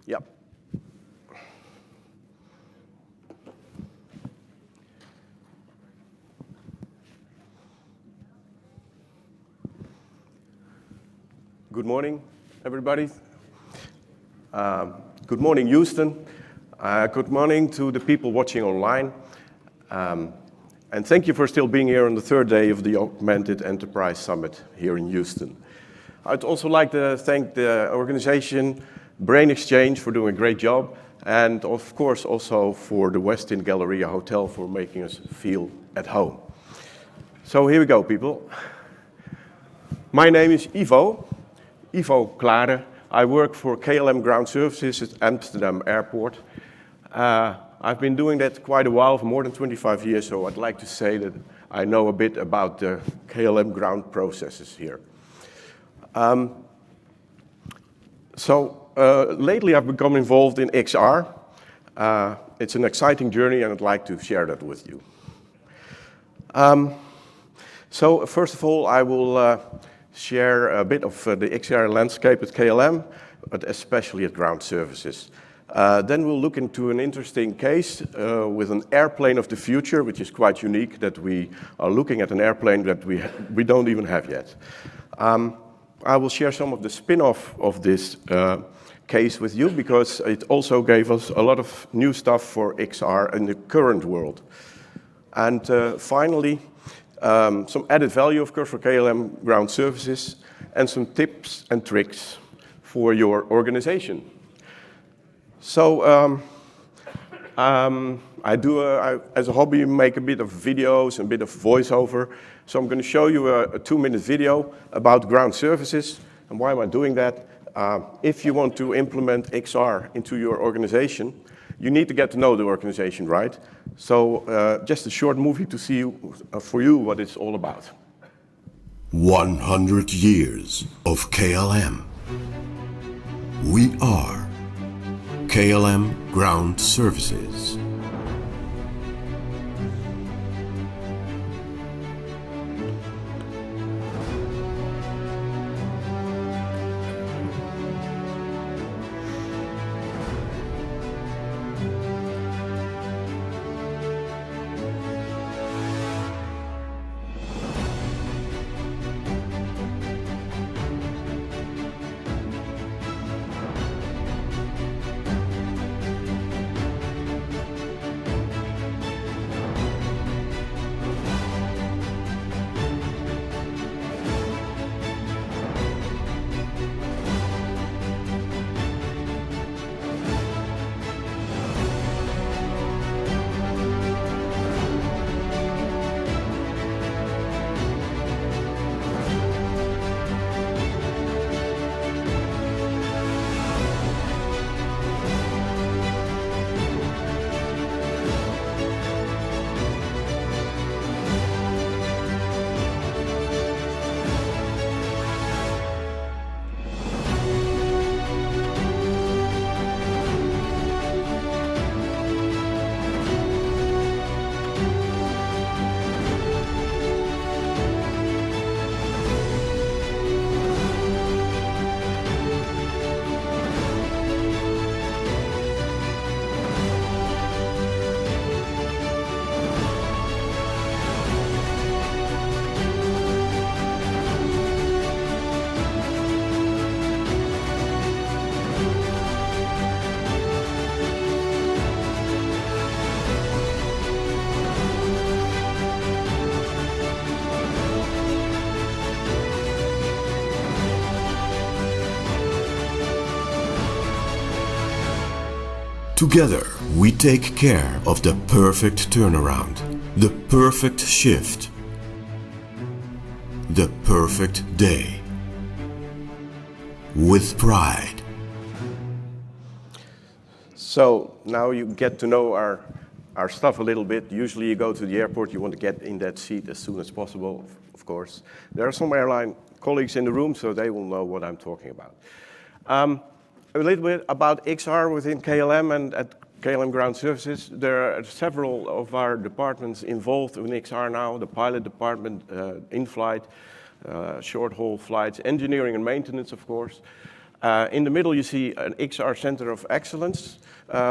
Yep. Good morning, everybody. Good morning, Houston. Good morning to the people watching online. And thank you for still being here on the third day of the Augmented Enterprise Summit here in Houston. I'd also like to thank the organization, Brain Exchange, for doing a great job. And of course, also for the Westin Galleria Hotel for making us feel at home. So here we go, people. My name is Ivo Klare. I work for KLM Ground Services at Amsterdam Airport. I've been doing that quite a while, for more than 25 years, so I'd like to say that I know a bit about the KLM ground processes here. Lately I've become involved in XR. It's an exciting journey and I'd like to share that with you. So first of all, I will share a bit of the XR landscape at KLM, but especially at Ground Services. Then we'll look into an interesting case with an airplane of the future, which is quite unique, that we are looking at an airplane that we don't even have yet. I will share some of the spin-off of this case with you, because it also gave us a lot of new stuff for XR in the current world. And finally, some added value, of course, for KLM Ground Services, and some tips and tricks for your organization. So I as a hobby, make a bit of videos and a bit of voiceover. So I'm going to show you a 2-minute video about ground services. And why am I doing that? If you want to implement XR into your organization, you need to get to know the organization, right? So just a short movie to see for you what it's all about. 100 years of KLM. We are KLM Ground Services. Together, we take care of the perfect turnaround, the perfect shift, the perfect day. With pride. So now you get to know our stuff a little bit. Usually you go to the airport, you want to get in that seat as soon as possible, of course. There are some airline colleagues in the room, so they will know what I'm talking about. A little bit about XR within KLM and at KLM Ground Services. There are several of our departments involved in XR now, the pilot department, in-flight, short-haul flights, engineering and maintenance, of course. In the middle, you see an XR Center of Excellence.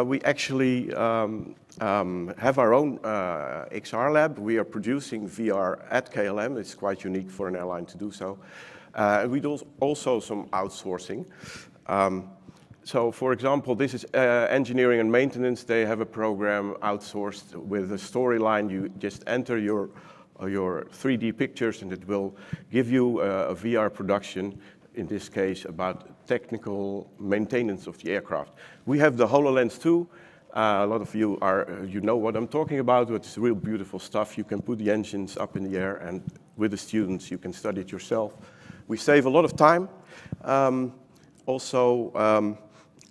We actually have our own XR lab. We are producing VR at KLM. It's quite unique for an airline to do so. We do also some outsourcing. So, for example, this is engineering and maintenance. They have a program outsourced with a storyline. You just enter your 3D pictures, and it will give you a VR production, in this case, about technical maintenance of the aircraft. We have the HoloLens too. A lot of you know what I'm talking about. It's real beautiful stuff. You can put the engines up in the air, and with the students, you can study it yourself. We save a lot of time.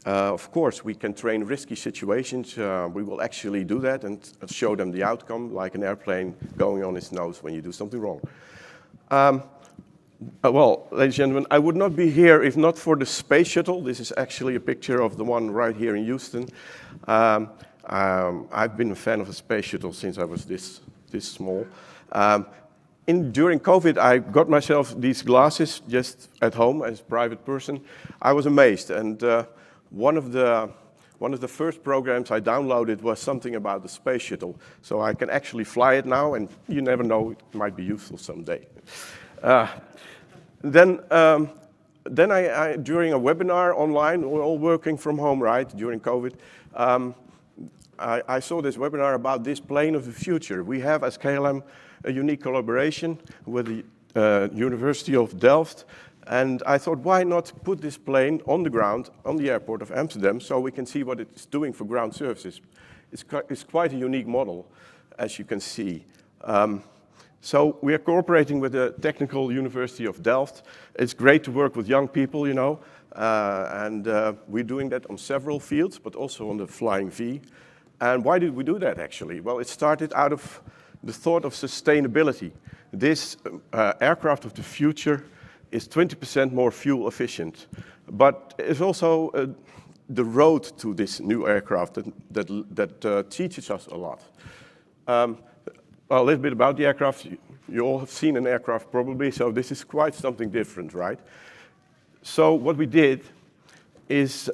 Of course, we can train risky situations. We will actually do that and show them the outcome, like an airplane going on its nose when you do something wrong. Well, ladies and gentlemen, I would not be here if not for the space shuttle. This is actually a picture of the one right here in Houston. I've been a fan of the space shuttle since I was this small. During COVID, I got myself these glasses just at home as a private person. I was amazed, and one of the first programs I downloaded was something about the space shuttle. So I can actually fly it now, and you never know, it might be useful someday. Then during a webinar online, we're all working from home, right, during COVID, I saw this webinar about this plane of the future. We have, as KLM, a unique collaboration with the University of Delft, and I thought, why not put this plane on the ground, on the airport of Amsterdam, so we can see what it's doing for ground services. It's quite a unique model, as you can see. So we are cooperating with the Technical University of Delft. It's great to work with young people, you know, and we're doing that on several fields, but also on the Flying V. And why did we do that, actually? Well, it started out of the thought of sustainability. This aircraft of the future is 20% more fuel efficient, but it's also the road to this new aircraft that teaches us a lot. Well, a little bit about the aircraft. You all have seen an aircraft probably, so this is quite something different, right? So what we did is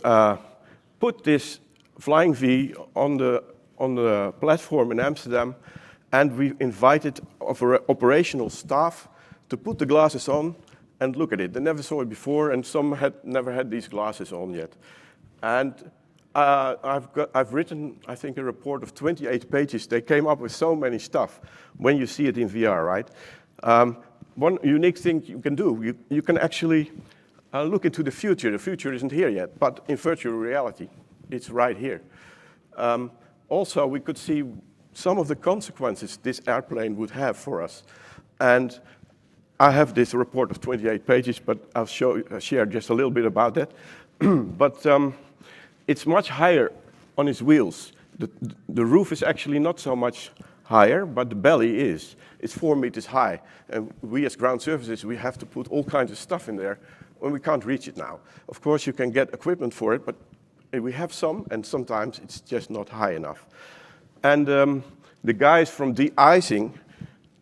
put this Flying V on the platform in Amsterdam, and we invited operational staff to put the glasses on and look at it. They never saw it before, and some had never had these glasses on yet. And I've written, I think, a report of 28 pages. They came up with so many stuff when you see it in VR, right? One unique thing you can do, you can actually look into the future. The future isn't here yet, but in virtual reality, it's right here. Also, we could see some of the consequences this airplane would have for us. And I have this report of 28 pages, but I'll share just a little bit about that. But it's much higher on its wheels. The roof is actually not so much higher, but the belly is. It's 4 meters high. And we as ground services, we have to put all kinds of stuff in there when we can't reach it now. Of course, you can get equipment for it, but we have some, and sometimes it's just not high enough. And the guys from de-icing,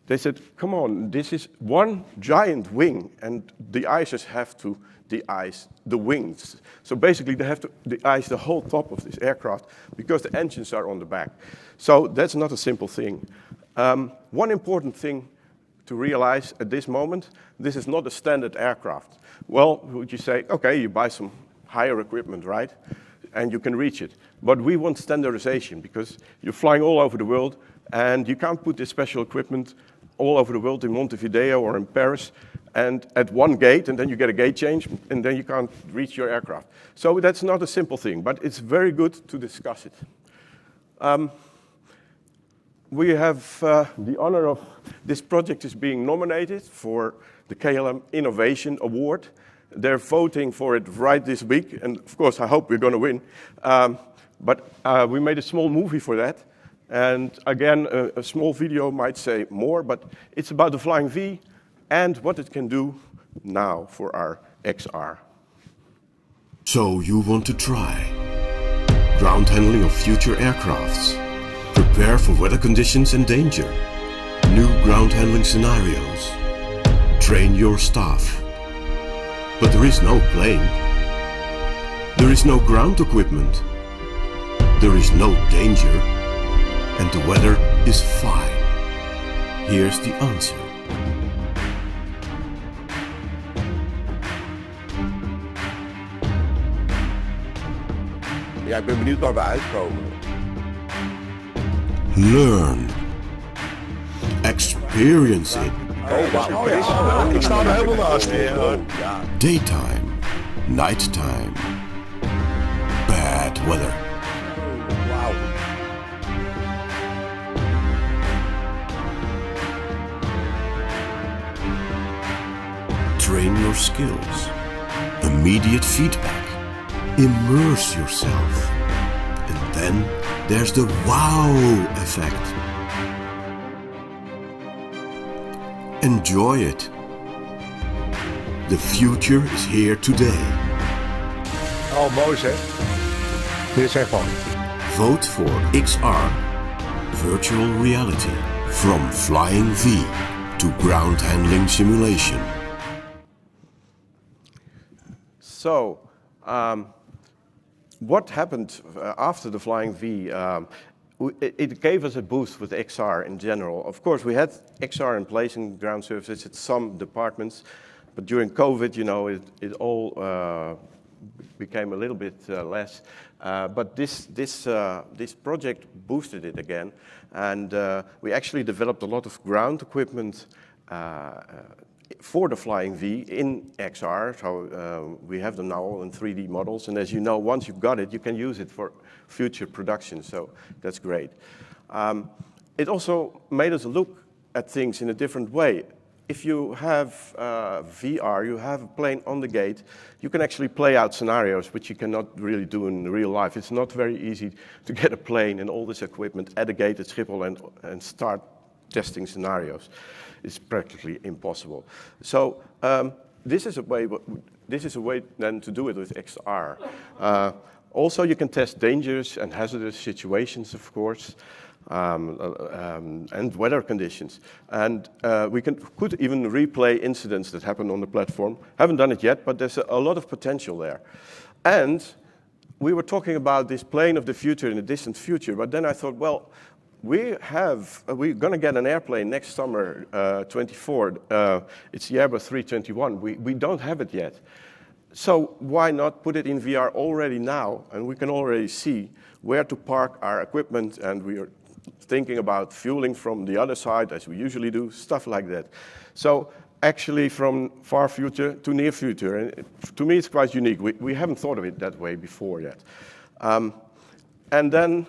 they said, come on, this is one giant wing, and the icers have to de-ice the wings. So basically, they have to de-ice the whole top of this aircraft because the engines are on the back. So that's not a simple thing. One important thing to realize at this moment, this is not a standard aircraft. Well, would you say, okay, you buy some higher equipment, right? And you can reach it. But we want standardization because you're flying all over the world, and you can't put this special equipment all over the world in Montevideo or in Paris and at one gate, and then you get a gate change, and then you can't reach your aircraft. So that's not a simple thing, but it's very good to discuss it. We have the honor of this project is being nominated for the KLM Innovation Award. They're voting for it right this week, and of course I hope we're going to win. But we made a small movie for that. And again, a small video might say more, but it's about the Flying V and what it can do now for our XR. So you want to try ground handling of future aircrafts, prepare for weather conditions and danger, new ground handling scenarios, train your staff. But there is no plane, There is no ground equipment. There is no danger. And the weather is fine. Here's the answer. Ja, ik ben benieuwd waar we uitkomen. Learn. Experience it. Oh, wauw. Ja. Ik sta er helemaal naast. Ja. Daytime. Nighttime. Bad weather. Wauw. Train your skills. Immediate feedback. Immerse yourself. And then there's the wow effect. Enjoy it. The future is here today. Oh, mooi zeg. Dit is echt mooi. Vote for XR, virtual reality, from flying V to ground handling simulation. So, what happened after the Flying V? It gave us a boost with XR in general. Of course, we had XR in place in ground services at some departments, but during COVID, you know, it all became a little bit less. But this project boosted it again, and we actually developed a lot of ground equipment for the Flying V in XR, so we have them now all in 3D models, and as you know, once you've got it, you can use it for future production, so that's great. It also made us look at things in a different way. If you have VR, you have a plane on the gate, you can actually play out scenarios which you cannot really do in real life. It's not very easy to get a plane and all this equipment at a gate at Schiphol and start testing scenarios. It's practically impossible. So this is a way then to do it with XR. Also, you can test dangerous and hazardous situations, of course, and weather conditions. And we could even replay incidents that happen on the platform. Haven't done it yet, but there's a lot of potential there. And we were talking about this plane of the future in the distant future, but then I thought, well, we're going to get an airplane next summer, 24. It's the Airbus 321. We don't have it yet. So why not put it in VR already now? And we can already see where to park our equipment, and we are thinking about fueling from the other side, as we usually do, stuff like that. So actually from far future to near future. And to me, it's quite unique. We haven't thought of it that way before yet. And then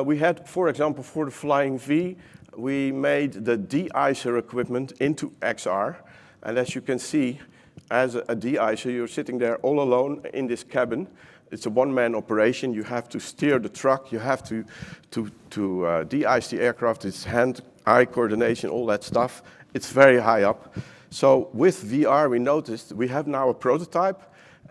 we had, for example, for the Flying V, we made the de-icer equipment into XR. And as you can see, as a de-icer, you're sitting there all alone in this cabin. It's a one-man operation. You have to steer the truck. You have to de-ice the aircraft. It's hand-eye coordination, all that stuff. It's very high up. So with VR, we noticed we have now a prototype,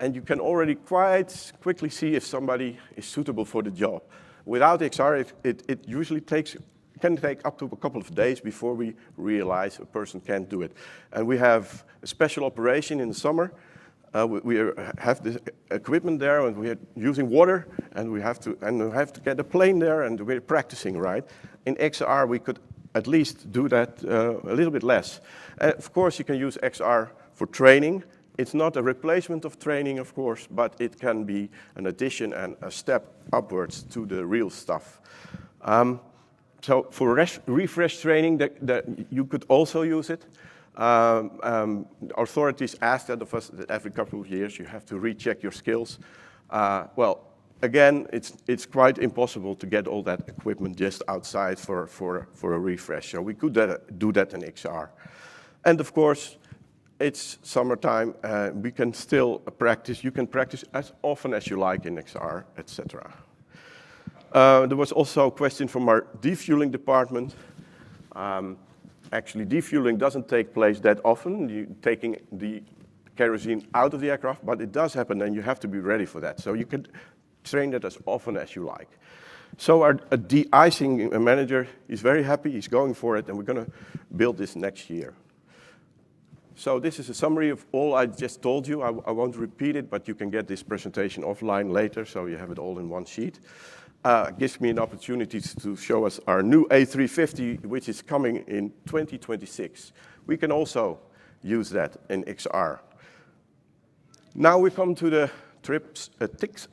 and you can already quite quickly see if somebody is suitable for the job. Without XR, it usually can take up to a couple of days before we realize a person can't do it. And we have a special operation in the summer. We have this equipment there, and we are using water, and we have to get a plane there, and we're practicing, right? In XR, we could at least do that a little bit less. Of course, you can use XR for training. It's not a replacement of training, of course, but it can be an addition and a step upwards to the real stuff. So for refresh training, that you could also use it. Authorities ask that of us that every couple of years you have to recheck your skills. Well, again, it's quite impossible to get all that equipment just outside for a refresh. So we could do that in XR. And of course, it's summertime. We can still practice. You can practice as often as you like in XR, etc. There was also a question from our defueling department. Actually, defueling doesn't take place that often, taking the kerosene out of the aircraft, but it does happen, and you have to be ready for that. So you can train that as often as you like. So our de-icing manager is very happy. He's going for it, and we're going to build this next year. So this is a summary of all I just told you. I won't repeat it, but you can get this presentation offline later, so you have it all in one sheet. Gives me an opportunity to show us our new A350, which is coming in 2026. We can also use that in XR. Now we come to the tricks and tips,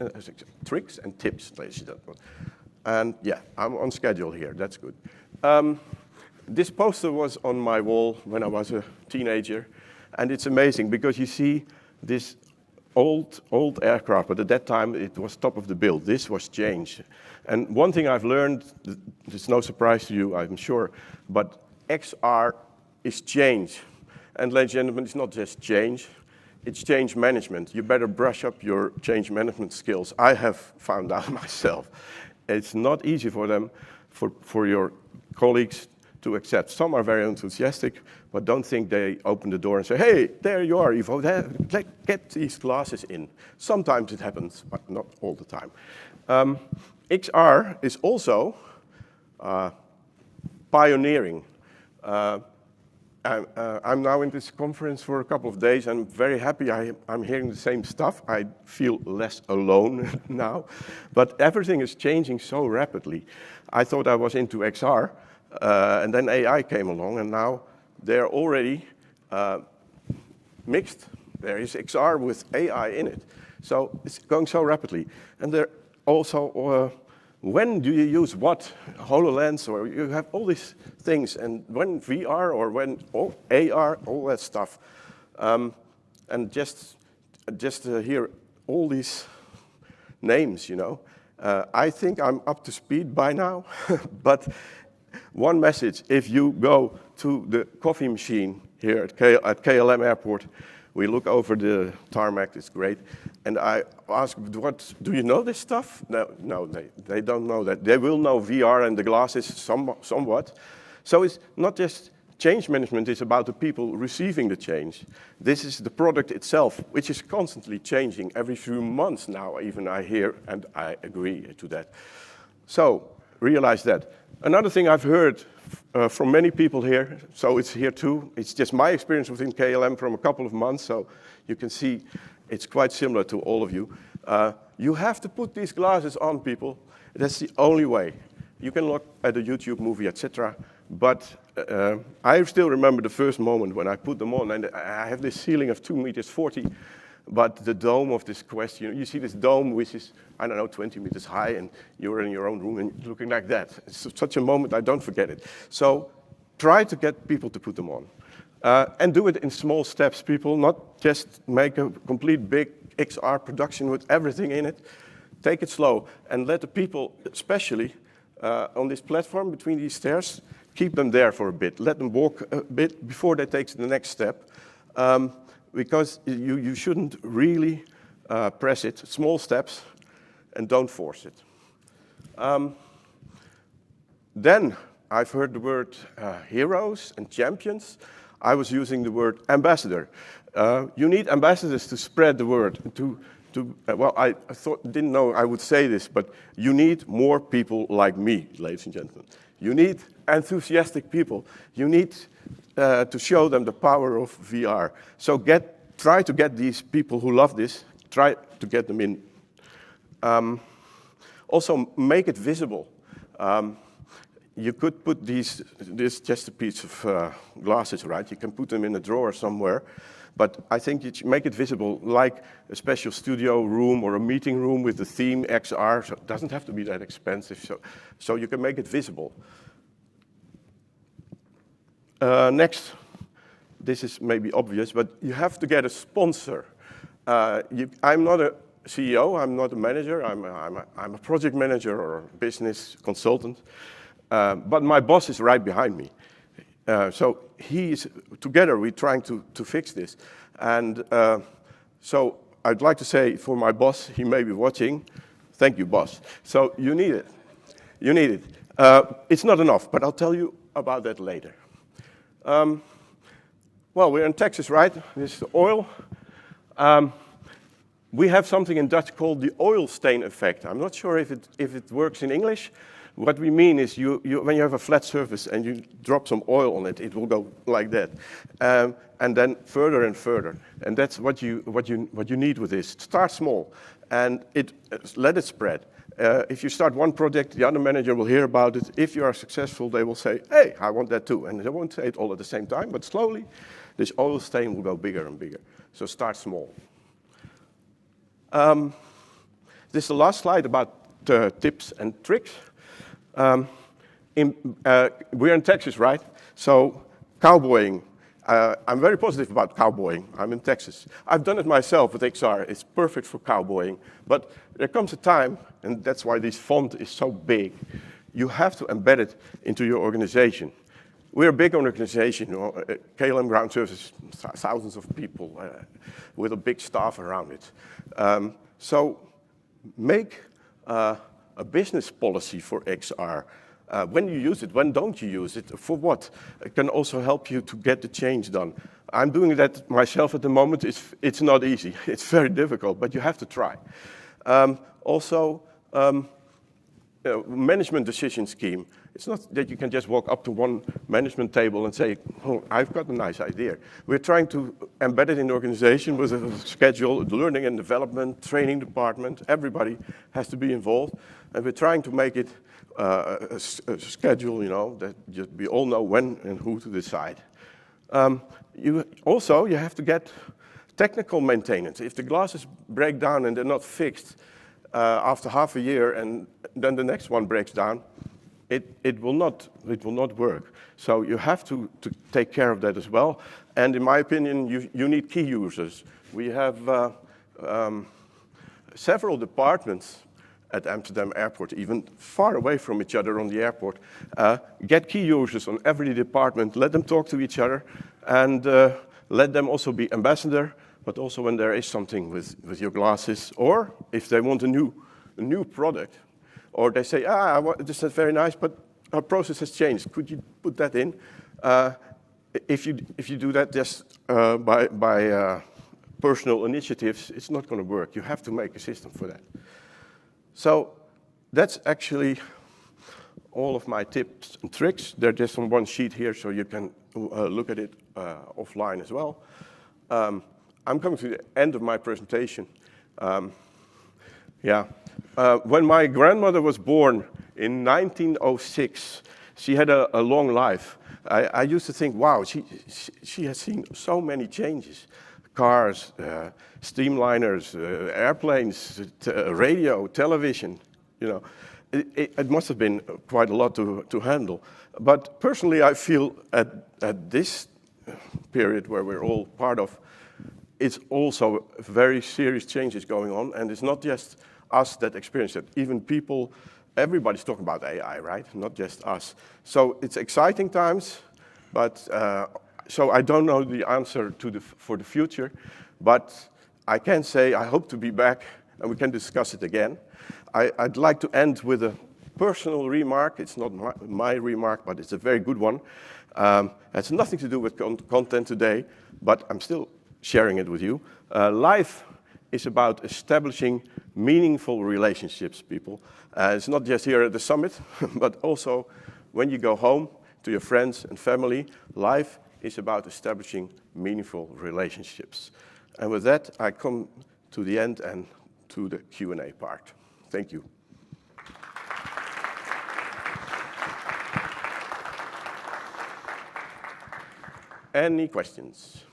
ladies and gentlemen. And yeah, I'm on schedule here, that's good. This poster was on my wall when I was a teenager, and it's amazing because you see this old aircraft, but at that time it was top of the bill. This was changed. And one thing I've learned, it's no surprise to you, I'm sure, but XR is change. And ladies and gentlemen, it's not just change, it's change management. You better brush up your change management skills. I have found out myself. It's not easy for them, for your colleagues to accept. Some are very enthusiastic, but don't think they open the door and say, hey, there you are, Ivo, get these glasses in. Sometimes it happens, but not all the time. XR is also pioneering. I'm now in this conference for a couple of days. I'm very happy I'm hearing the same stuff. I feel less alone now, but everything is changing so rapidly. I thought I was into XR, and then AI came along, and now they're already mixed. There is XR with AI in it. So it's going so rapidly. And they're also, when do you use what? HoloLens, or you have all these things, and when VR, or when AR, all that stuff. And just hear all these names, you know. I think I'm up to speed by now, but one message, if you go to the coffee machine here at KLM Airport, we look over the tarmac, it's great, and I ask, do you know this stuff? No, they don't know that. They will know VR and the glasses somewhat. So it's not just change management, it's about the people receiving the change. This is the product itself, which is constantly changing every few months now, even I hear, and I agree to that. So realize that. Another thing I've heard from many people here, so it's here too, it's just my experience within KLM from a couple of months, so you can see it's quite similar to all of you. You have to put these glasses on, people. That's the only way. You can look at a YouTube movie, etc., but I still remember the first moment when I put them on, and I have this ceiling of 2.40 meters, but the dome of this Quest, you see this dome which is, I don't know, 20 meters high, and you're in your own room and looking like that. It's such a moment, I don't forget it. So try to get people to put them on. And do it in small steps, people, not just make a complete big XR production with everything in it. Take it slow, and let the people, especially on this platform between these stairs, keep them there for a bit. Let them walk a bit before they take the next step. Because you shouldn't really press it, small steps, and don't force it. Then I've heard the word heroes and champions. I was using the word ambassador. You need ambassadors to spread the word. Well, I didn't know I would say this, but you need more people like me, ladies and gentlemen. You need enthusiastic people. You need to show them the power of VR. So try to get these people who love this, try to get them in. Also, make it visible. You could put this just a piece of glasses, right? You can put them in a drawer somewhere, but I think you should make it visible, like a special studio room or a meeting room with the theme XR. So it doesn't have to be that expensive, so you can make it visible. Next, this is maybe obvious, but you have to get a sponsor. I'm not a CEO, I'm not a manager, I'm a project manager or a business consultant, but my boss is right behind me. So together we're trying to fix this. And so I'd like to say for my boss, he may be watching, thank you, boss. So you need it. You need it. It's not enough, but I'll tell you about that later. Well, we're in Texas, right? This is the oil. We have something in Dutch called the oil stain effect. I'm not sure if it works in English, What we mean is when you have a flat surface and you drop some oil on it, it will go like that. And then further and further. And that's what you need with this. Start small and let it spread. If you start one project, the other manager will hear about it. If you are successful, they will say, hey, I want that too. And they won't say it all at the same time, but slowly this oil stain will go bigger and bigger. So start small. This is the last slide about tips and tricks. We're in Texas, right? So cowboying. I'm very positive about cowboying. I'm in Texas. I've done it myself with XR. It's perfect for cowboying. But there comes a time, and that's why this font is so big, you have to embed it into your organization. We're a big organization, KLM Ground Services, thousands of people with a big staff around it. So make a business policy for XR. When you use it, when don't you use it, for what? It can also help you to get the change done. I'm doing that myself at the moment. It's not easy. It's very difficult, but you have to try. Management decision scheme. It's not that you can just walk up to one management table and say, oh, I've got a nice idea. We're trying to embed it in the organization with a schedule, learning and development, training department. Everybody has to be involved. And we're trying to make it a schedule, that we all know when and who to decide. You have to get technical maintenance. If the glasses break down and they're not fixed after half a year and then the next one breaks down, it will not work. So you have to take care of that as well. And in my opinion, you need key users. We have several departments at Amsterdam Airport, even far away from each other on the airport. Get key users on every department, let them talk to each other, and let them also be ambassador, but also when there is something with your glasses, or if they want a new product, or they say, this is very nice, but our process has changed. Could you put that in? If you do that just by personal initiatives, it's not going to work. You have to make a system for that. So that's actually all of my tips and tricks. They're just on one sheet here, so you can look at it offline as well. I'm coming to the end of my presentation. When my grandmother was born in 1906, she had a long life. I used to think, wow, she has seen so many changes. Cars, steamliners, airplanes, radio, television, It must have been quite a lot to handle. But personally, I feel at this period where we're all part of, it's also very serious changes going on, and it's not just us that experience it. Even people, everybody's talking about AI, right? Not just us. So it's exciting times, but so I don't know the answer for the future, but I can say I hope to be back and we can discuss it again. I'd like to end with a personal remark. It's not my remark, but it's a very good one. It has nothing to do with content today, but I'm still sharing it with you. Life is about establishing meaningful relationships, people. It's not just here at the summit, but also when you go home to your friends and family. Life is about establishing meaningful relationships. And with that, I come to the end and to the Q&A part. Thank you. Any questions?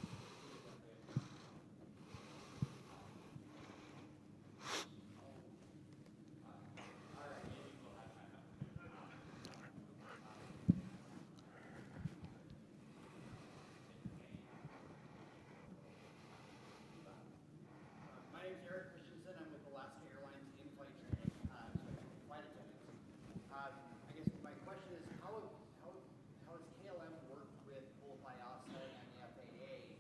How has KLM worked with both IASA and the FAA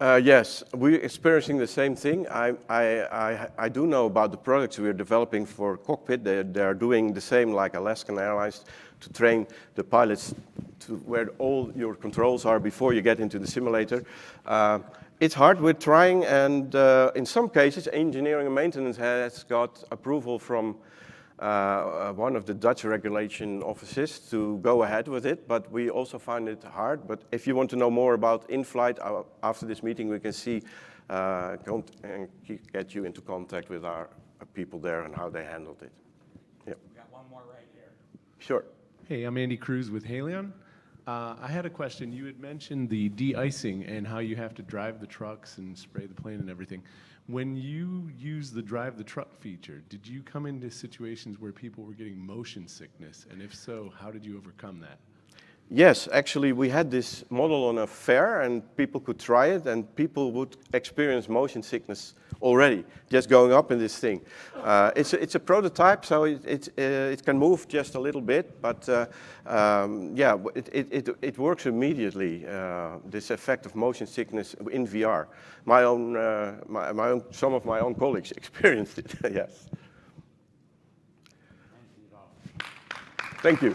Yes, we're experiencing the same thing. I do know about the products we're developing for cockpit. They're doing the same like Alaskan Airlines to train the pilots to where all your controls are before you get into the simulator. It's hard, we're trying, and in some cases, engineering and maintenance has got approval from one of the Dutch regulation offices to go ahead with it, but we also find it hard. But if you want to know more about in-flight, after this meeting, we can see and get you into contact with our people there and how they handled it. Yeah. We got one more right here. Sure. Hey, I'm Andy Cruz with Halion. I had a question. You had mentioned the de-icing and how you have to drive the trucks and spray the plane and everything. When you use the drive the truck feature, did you come into situations where people were getting motion sickness? And if so, how did you overcome that? Yes, actually we had this model on a fair and people could try it and people would experience motion sickness already just going up in this thing. It's a prototype, so it can move just a little bit, but yeah, it works immediately, this effect of motion sickness in VR. Some of my own colleagues experienced it, yes. Thank you.